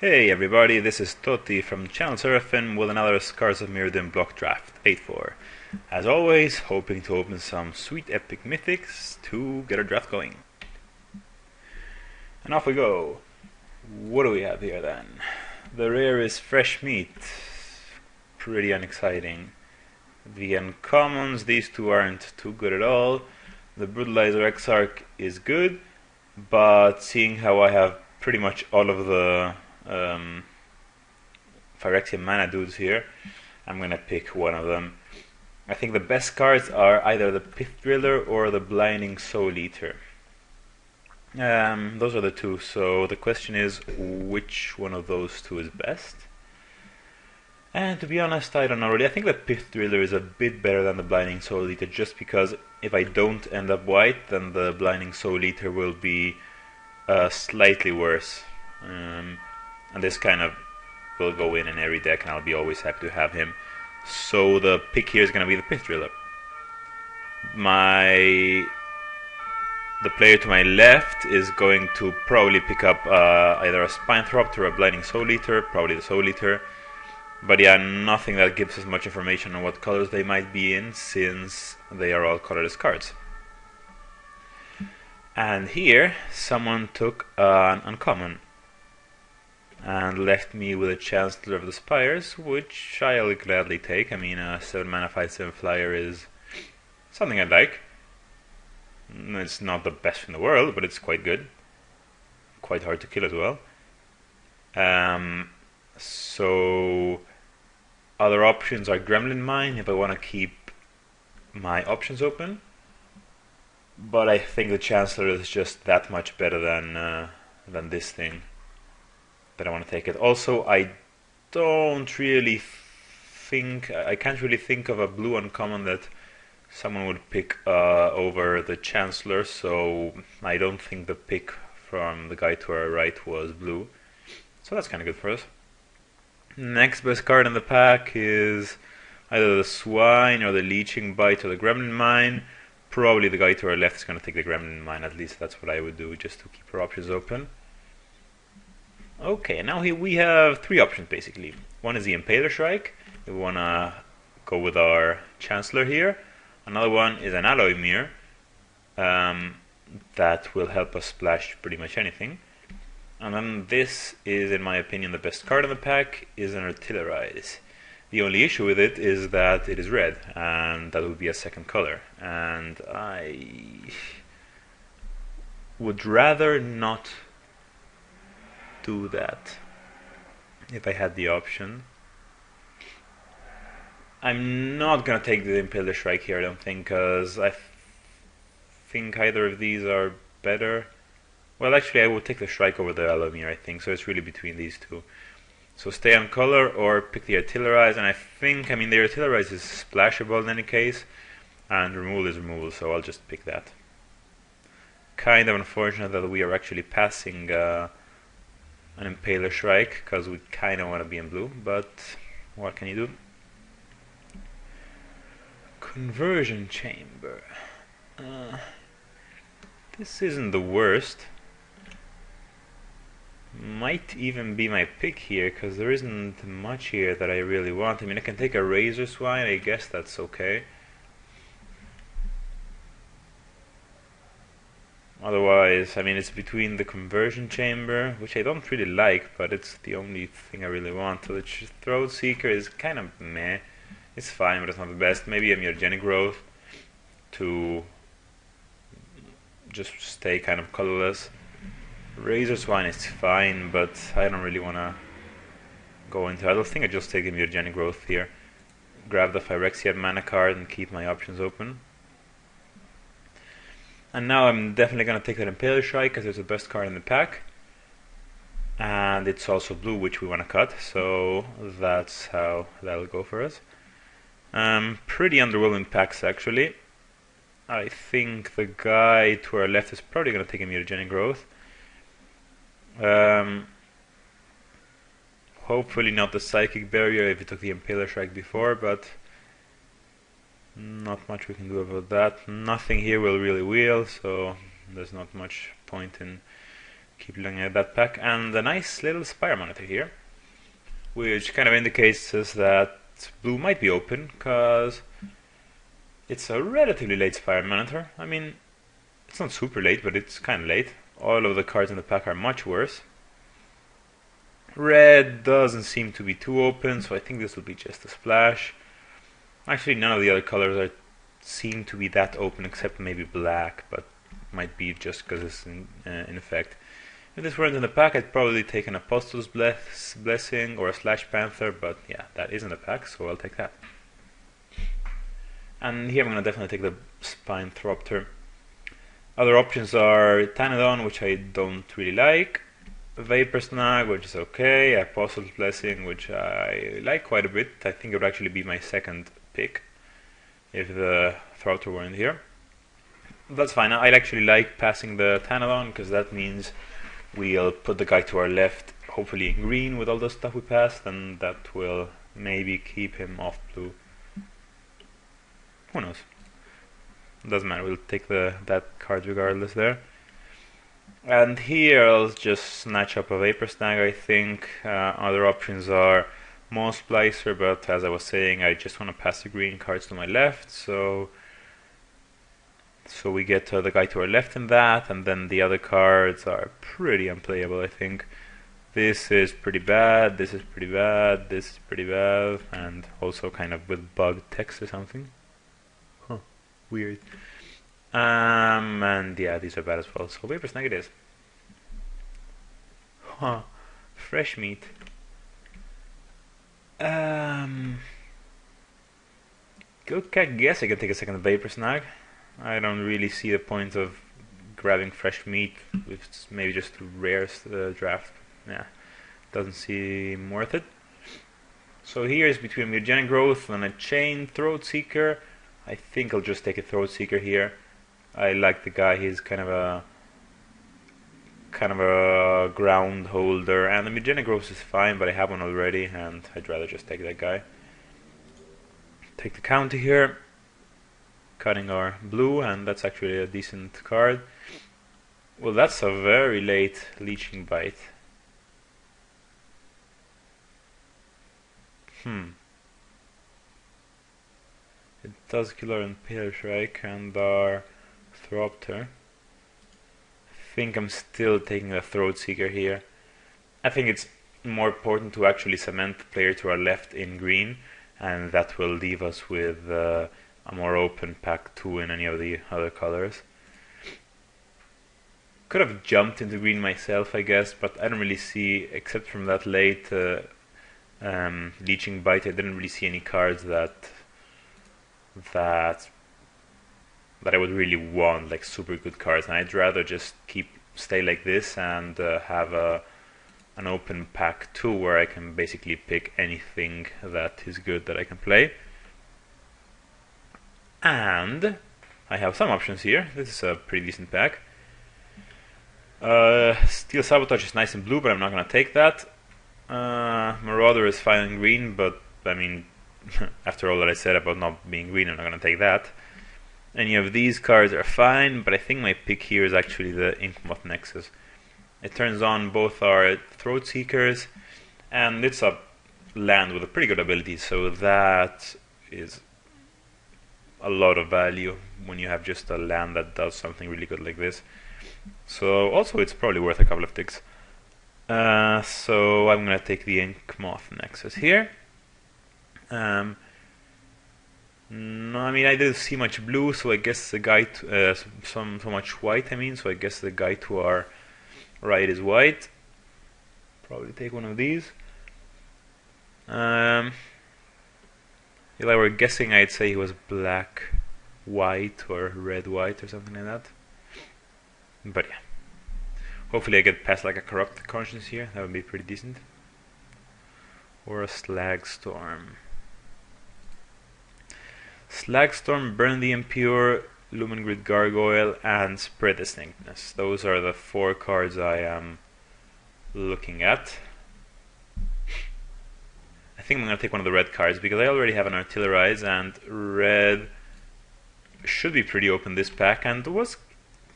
Hey everybody, this is Toti from channel Seraphim with another Scars of Mirrodin block draft 8-4. As always, hoping to open some sweet epic mythics to get our draft going. And off we go. What do we have here then? The rare is fresh meat. Pretty unexciting. The uncommons, these two aren't too good at all. The Brutalizer Exarch is good, but seeing how I have pretty much all of the Phyrexian mana dudes here, I'm gonna pick one of them. I think the best cards are either the Pith Driller or the Blinding Soul Eater. Those are the two, so the question is which one of those two is best? And to be honest, I don't know really. I think the Pith Driller is a bit better than the Blinding Soul Eater, just because if I don't end up white, then the Blinding Soul Eater will be slightly worse. And this kind of will go in every deck, and I'll be always happy to have him. So the pick here is going to be the Pith Driller. The player to my left is going to probably pick up either a Spinethropter or a Blinding Soul Eater, probably the Soul Eater. But yeah, nothing that gives us much information on what colors they might be in, since they are all colorless cards. And here, someone took an uncommon and left me with a Chancellor of the Spires, which I'll gladly take. I mean, a 7 mana 5/7 flyer is something I like. It's not the best in the world, but it's quite good. Quite hard to kill as well. So other options are Gremlin Mine if I want to keep my options open. But I think the Chancellor is just that much better than this thing, that I want to take it. Also, I can't really think of a blue uncommon that someone would pick over the Chancellor, so I don't think the pick from the guy to our right was blue. So that's kind of good for us. Next best card in the pack is either the Swine or the Leeching Bite or the Gremlin Mine. Probably the guy to our left is going to take the Gremlin Mine, at least that's what I would do, just to keep our options open. Okay, now here we have three options basically. One is the Impaler Shrike, if we want to go with our Chancellor here. Another one is an Alloy Mirror, that will help us splash pretty much anything. And then this is, in my opinion, the best card in the pack, is an Artillerize. The only issue with it is that it is red, and that would be a second color. And I would rather not do that if I had the option. I'm not gonna take the Impaler Shrike here, I don't think, because I think either of these are better. Well, actually I would take the Shrike over the Alomir, I think, so it's really between these two. So stay on color or pick the Artillerize, and I mean the Artillerize is splashable in any case, and removal is removal, so I'll just pick that. Kind of unfortunate that we are actually passing an Impaler Shrike, because we kind of want to be in blue, but what can you do? Conversion Chamber. This isn't the worst. Might even be my pick here, because there isn't much here that I really want. I mean, I can take a Razor Swine, I guess that's okay. Otherwise, I mean, it's between the Conversion Chamber, which I don't really like, but it's the only thing I really want. So the Throat Seeker is kind of meh. It's fine, but it's not the best. Maybe a Mutagenic Growth to just stay kind of colorless. Razor Swine is fine, but I don't really want to go into it. I don't think I just take the Mutagenic Growth here. Grab the Phyrexian mana card and keep my options open. And now I'm definitely going to take that Impaler Shrike, because it's the best card in the pack. And it's also blue, which we want to cut, so that's how that'll go for us. Pretty underwhelming packs, actually. I think the guy to our left is probably going to take a Mutagenic Growth. Hopefully not the Psychic Barrier if he took the Impaler Shrike before, but not much we can do about that. Nothing here will really wheel, so there's not much point in Keep looking at that pack, and a nice little Spire Monitor here, which kind of indicates us that blue might be open, because it's a relatively late Spire Monitor. I mean, it's not super late, but it's kind of late. All of the cards in the pack are much worse. Red doesn't seem to be too open, so I think this will be just a splash. Actually, none of the other colors seem to be that open, except maybe black, but might be just because it's in effect. If this weren't in the pack, I'd probably take an Apostle's Blessing or a Slash Panther, but yeah, that is in the pack, so I'll take that. And here I'm going to definitely take the Spine Thropter. Other options are Tanadon, which I don't really like, Vapor Snag, which is okay, Apostle's Blessing, which I like quite a bit. I think it would actually be my second pick if the Thropter weren't here. That's fine. I'd actually like passing the Tanadon, because that means we'll put the guy to our left, hopefully in green with all the stuff we passed, and that will maybe keep him off blue. Who knows? Doesn't matter, we'll take that card regardless there. And here I'll just snatch up a Vapor Snag, I think. Other options are Maw Splicer, but as I was saying, I just want to pass the green cards to my left, so we get the guy to our left in that, and then the other cards are pretty unplayable, I think. This is pretty bad, this is pretty bad, this is pretty bad, and also kind of with bug text or something. Huh, weird. And yeah, these are bad as well, so Vapor Snag it is. Huh, Fresh Meat. Okay, I guess I can take a second Vapor Snag. I don't really see the point of grabbing Fresh Meat, it's maybe just too rare draft. Yeah, doesn't seem worth it. So here is between Mutagenic Growth and a Chain Throat Seeker. I think I'll just take a Throat Seeker here. I like the guy, he's kind of a ground holder, and the Mutagenic Growth is fine, but I have one already, and I'd rather just take that guy. Take the counter here, cutting our blue, and that's actually a decent card. Well, that's a very late Leeching Bite. It does kill our Impaler Shrike and our Thropter. I think I'm still taking the Throat Seeker here. I think it's more important to actually cement the player to our left in green, and that will leave us with a more open pack 2 in any of the other colors. Could have jumped into green myself, I guess, but I don't really see, except from that late Leeching Bite, I didn't really see any cards that I would really want, like super good cards, and I'd rather just stay like this and have an open pack 2 where I can basically pick anything that is good that I can play. And I have some options here. This is a pretty decent pack. Steel Sabotage is nice in blue, but I'm not going to take that. Marauder is fine in green, but I mean, after all that I said about not being green, I'm not going to take that. Any of these cards are fine, but I think my pick here is actually the Inkmoth Nexus. It turns on both our Throat Seekers, and it's a land with a pretty good ability, so that is a lot of value when you have just a land that does something really good like this. So also it's probably worth a couple of ticks. So I'm gonna take the Inkmoth Nexus here. No, I mean I didn't see much blue, so I guess the guy so much white. I mean, so I guess the guy to our right is white. Probably take one of these. If I were guessing, I'd say he was black, white, or red, white, or something like that. But yeah, hopefully I get past like a Corrupt Conscience here. That would be pretty decent. Or a Slagstorm. Slagstorm, Burn the Impure, Lumen Grid Gargoyle, and Spread Distinctness. Those are the 4 cards I am looking at. I think I'm going to take one of the red cards because I already have an Artillerize, and red should be pretty open this pack, and was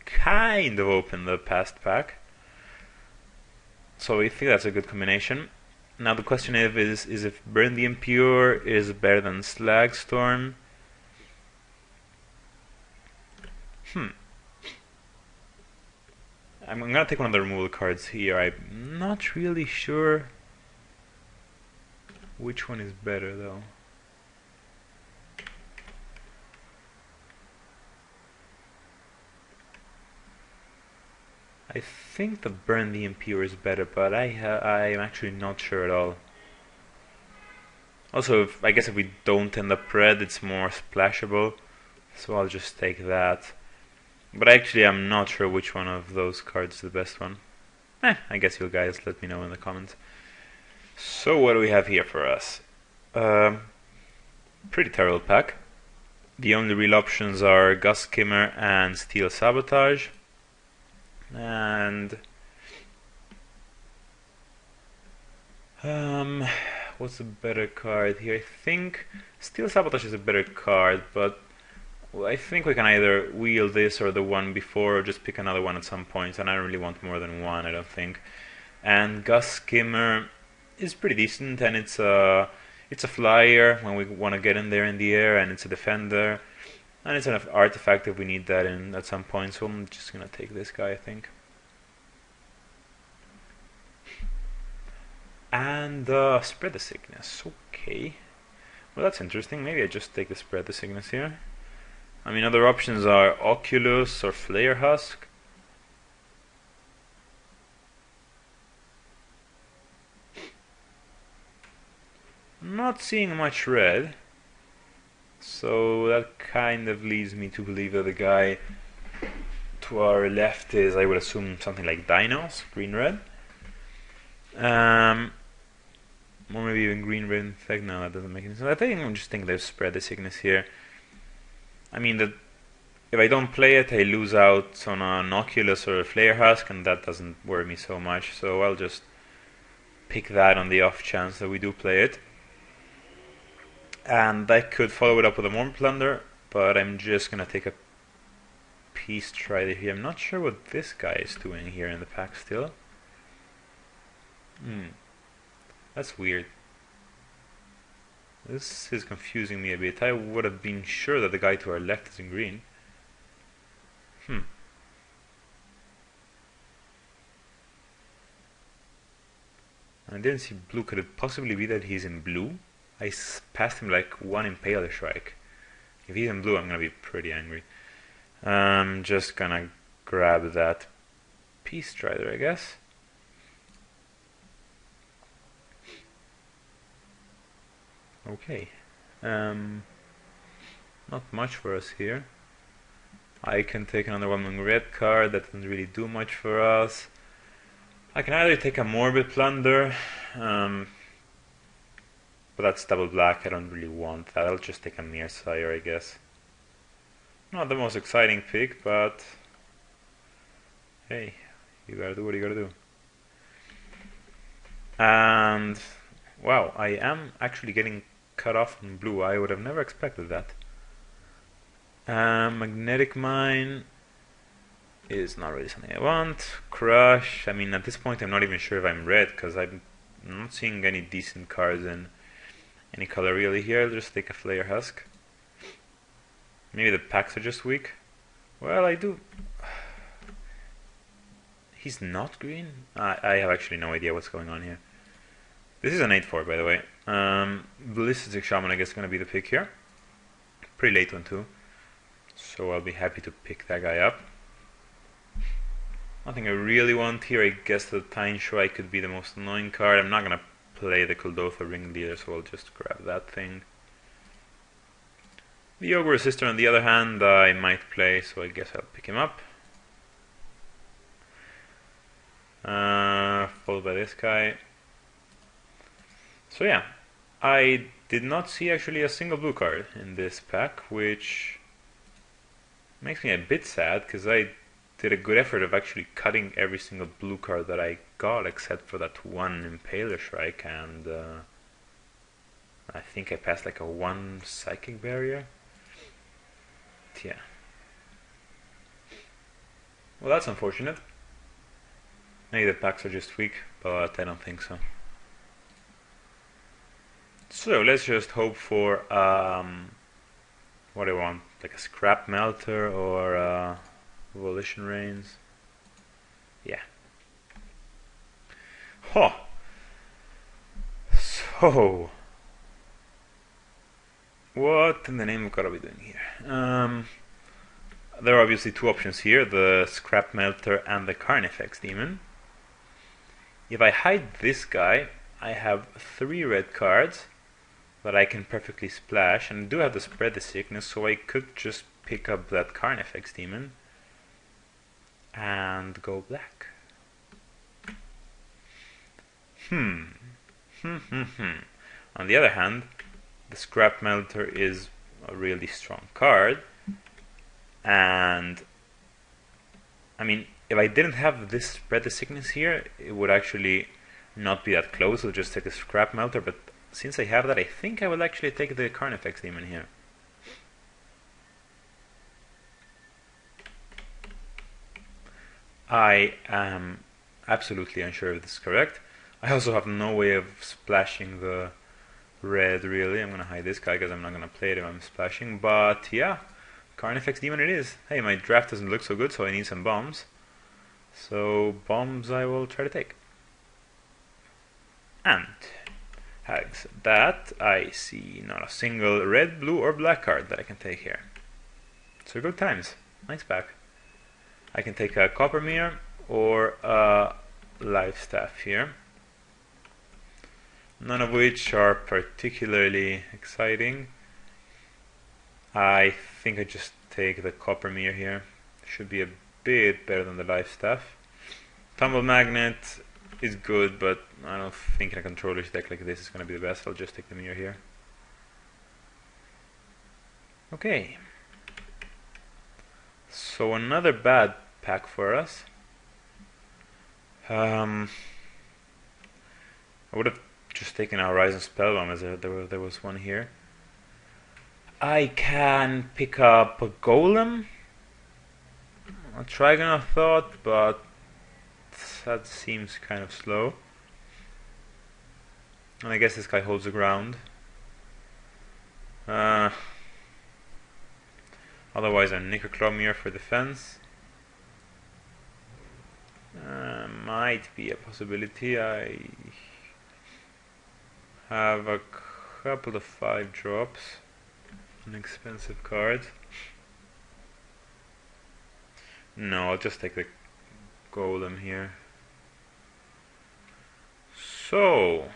kind of open the past pack. So I think that's a good combination. Now the question is if Burn the Impure is better than Slagstorm. I'm gonna take one of the removal cards here. I'm not really sure which one is better though. I think the Burn the Impure is better, but I'm actually not sure at all. Also, I guess if we don't end up red, it's more splashable, so I'll just take that. But actually, I'm not sure which one of those cards is the best one. I guess you guys let me know in the comments. So what do we have here for us? Pretty terrible pack. The only real options are Gust Skimmer and Steel Sabotage. And what's a better card here? I think Steel Sabotage is a better card, but I think we can either wheel this or the one before, or just pick another one at some point, and I don't really want more than one, I don't think. And Gust Skimmer is pretty decent, and it's a flyer when we want to get in there in the air, and it's a defender, and it's an artifact if we need that in at some point, so I'm just gonna take this guy, I think. And Spread the Sickness, okay. Well, that's interesting. Maybe I just take the Spread the Sickness here. I mean, other options are Oculus or Flare Husk. I'm not seeing much red, so that kind of leads me to believe that the guy to our left is, I would assume, something like Dinos, green-red. Or maybe even green-red. In fact, no, that doesn't make any sense. I think I'm just thinking they've Spread the Sickness here. I mean, that if I don't play it, I lose out on an Oculus or a Flare Husk, and that doesn't worry me so much, so I'll just pick that on the off chance that we do play it. And I could follow it up with a Morn Plunder, but I'm just gonna take a Peace Strider here. I'm not sure what this guy is doing here in the pack still. That's weird. This is confusing me a bit. I would have been sure that the guy to our left is in green. I didn't see blue. Could it possibly be that he's in blue? I passed him like one Impaler Strike. If he's in blue, I'm gonna be pretty angry. I'm just gonna grab that Peace Strider, I guess. Okay. Not much for us here. I can take another one red card. That doesn't really do much for us. I can either take a Morbid Plunder, but that's double black. I don't really want that. I'll just take a Mearsire, I guess. Not the most exciting pick, but hey, you gotta do what you gotta do. And wow, I am actually getting cut off in blue. I would have never expected that. Magnetic Mine is not really something I want. Crush, I mean, at this point I'm not even sure if I'm red, because I'm not seeing any decent cards in any color really here. I'll just take a Flare Husk. Maybe the packs are just weak. Well, I do. He's not green? I have actually no idea what's going on here. This is an 8-4, by the way. Ballistic Shaman, I guess, is going to be the pick here. Pretty late one, too. So I'll be happy to pick that guy up. Nothing I really want here. I guess the Tine Shrike could be the most annoying card. I'm not going to play the Kuldotha Ringleader, so I'll just grab that thing. The Ogre Sister, on the other hand, I might play, so I guess I'll pick him up. Followed by this guy. So yeah, I did not see actually a single blue card in this pack, which makes me a bit sad, because I did a good effort of actually cutting every single blue card that I got, except for that one Impaler Shrike, and I think I passed like a 1 Psychic Barrier. Yeah. Well, that's unfortunate. Maybe the packs are just weak, but I don't think so. So let's just hope for what do I want? Like a scrap melter or volition rains. Yeah. Huh. So what in the name of God are we doing here? There are obviously two options here, the Scrap Melter and the Carnifex Demon. If I hide this guy, I have 3 red cards that I can perfectly splash, and I do have to spread the sickness, so I could just pick up that Carnifex Demon and go black. On the other hand, the Scrap Melter is a really strong card, and I mean, if I didn't have this spread the sickness here, it would actually not be that close. I'll just take the Scrap Melter, but since I have that, I think I will actually take the Carnifex Demon here. I am absolutely unsure if this is correct. I also have no way of splashing the red, really. I'm going to hide this guy because I'm not going to play it if I'm splashing. But yeah, Carnifex Demon it is. Hey, my draft doesn't look so good, so I need some bombs. So bombs I will try to take. And having said that, I see not a single red, blue or black card that I can take here. So good times. Nice pack. I can take a Copper Mirror or a Life Staff here. None of which are particularly exciting. I think I just take the Copper Mirror here. Should be a bit better than the Life Staff. Tumble Magnet is good, but I don't think in a controller's deck like this is going to be the best. I'll just take the Mirror here. Okay. So another bad pack for us. I would have just taken a Horizon Spellbomb as there was one here. I can pick up a Golem, a Trigon of Thought, but that seems kind of slow. And I guess this guy holds the ground. Otherwise a Nicoclaw Mirror for defense. Might be a possibility. I have a couple of 5 drops. An expensive card. No, I'll just take the Golem here. So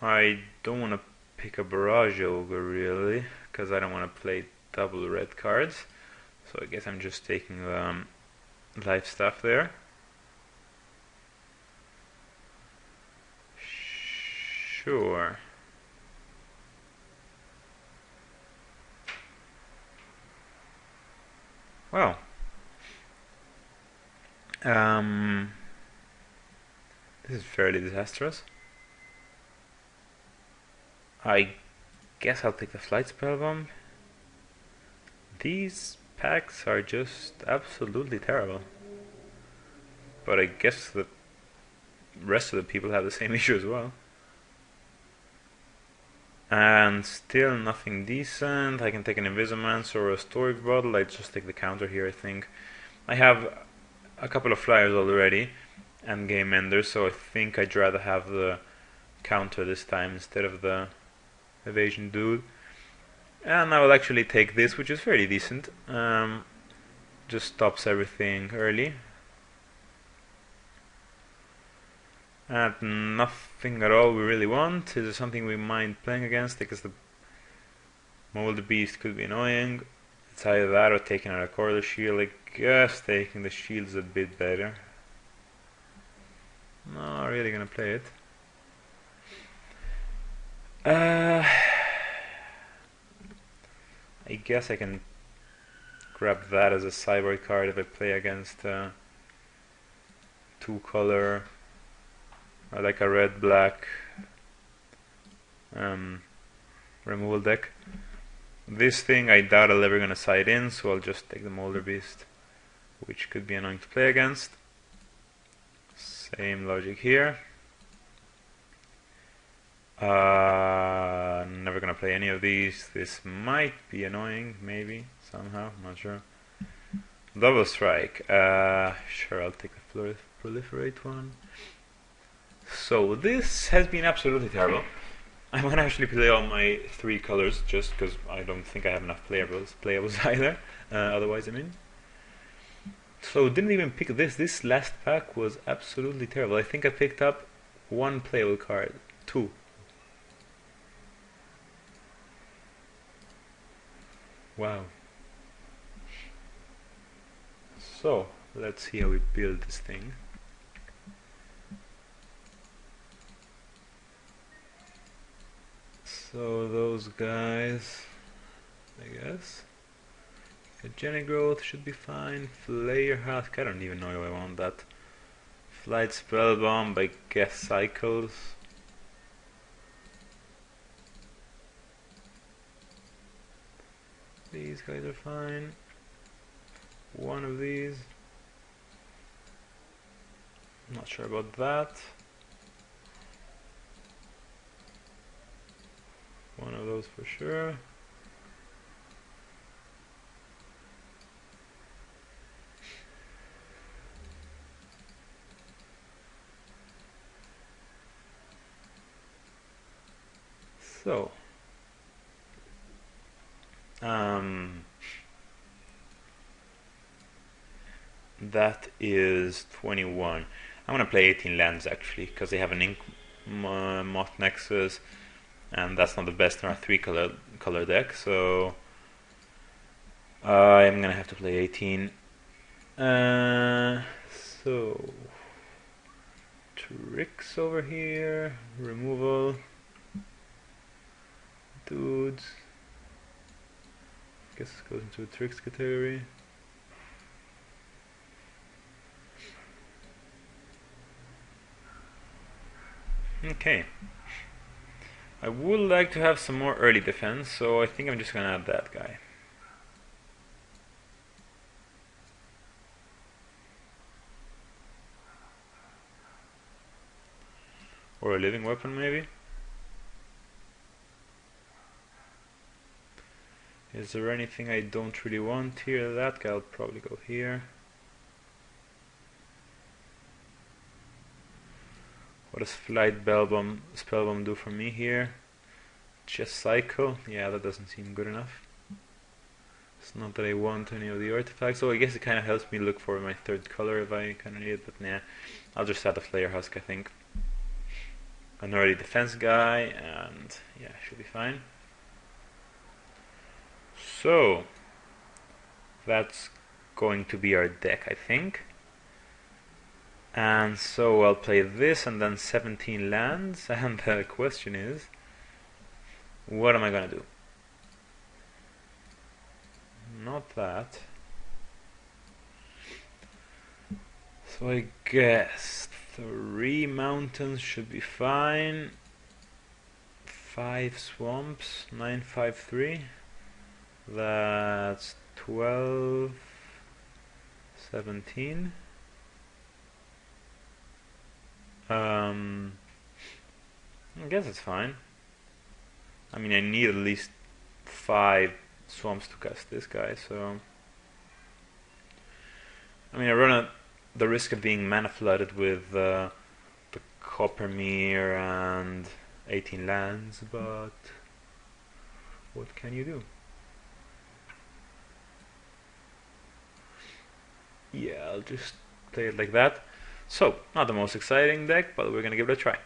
I don't want to pick a Barrage Ogre really, because I don't want to play double red cards. So I guess I'm just taking the Life Staff there. Sure. Well, this is fairly disastrous. I guess I'll take the Flight Spellbomb. These packs are just absolutely terrible. But I guess the rest of the people have the same issue as well. And still nothing decent. I can take an Invisimancer or a Storage Bottle. I just take the counter here, I think. I have a couple of flyers already and Game Enders, so I think I'd rather have the counter this time instead of the evasion dude. And I will actually take this, which is fairly decent. Just stops everything early. And nothing at all we really want. Is there something we mind playing against? Because the Mold Beast could be annoying. It's either that or taking out a Corridor Shield. I guess taking the shield's a bit better. No, not really gonna play it. I guess I can grab that as a sideboard card if I play against 2-color. I like a red-black removal deck. This thing I doubt I'll ever gonna side in, so I'll just take the Molder Beast which could be annoying to play against. Same logic here. Never gonna play any of these. This might be annoying, maybe, somehow, I'm not sure. Double strike. Sure, I'll take the proliferate one. So this has been absolutely terrible. I'm gonna actually play all my 3 colors just because I don't think I have enough playables either. Otherwise, I mean. So didn't even pick this. This last pack was absolutely terrible. I think I picked up 1 playable card. 2. Wow. So let's see how we build this thing. So those guys, I guess. Genic growth should be fine. Flare husk, I don't even know if I want that. Flight spell bomb, I guess cycles. These guys are fine. 1 of these. Not sure about that. 1 of those for sure. So, that is 21. I'm gonna play 18 lands actually, because they have an ink moth nexus, and that's not the best in our 3 color deck. So I'm gonna have to play 18. So tricks over here, removal, dudes. Guess it goes into a tricks category. Okay. I would like to have some more early defense, so I think I'm just gonna add that guy. Or a living weapon, maybe? Is there anything I don't really want here? That guy will probably go here. What does Flight Spellbomb do for me here? Just Cycle? Yeah, that doesn't seem good enough. It's not that I want any of the artifacts, so I guess it kind of helps me look for my 3rd color if I kind of need it, but nah. I'll just add a Flare Husk, I think. An early defense guy, and yeah, should be fine. So, that's going to be our deck, I think. And so I'll play this and then 17 lands, and the question is, what am I gonna do? Not that. So I guess 3 mountains should be fine. 5 swamps, 9, 5, 3. That's 12, 17. I guess it's fine. I mean, I need at least 5 swamps to cast this guy, so I mean, I run the risk of being mana flooded with the Coppermere and 18 lands, but what can you do? Yeah, I'll just play it like that. So, not the most exciting deck, but we're gonna give it a try.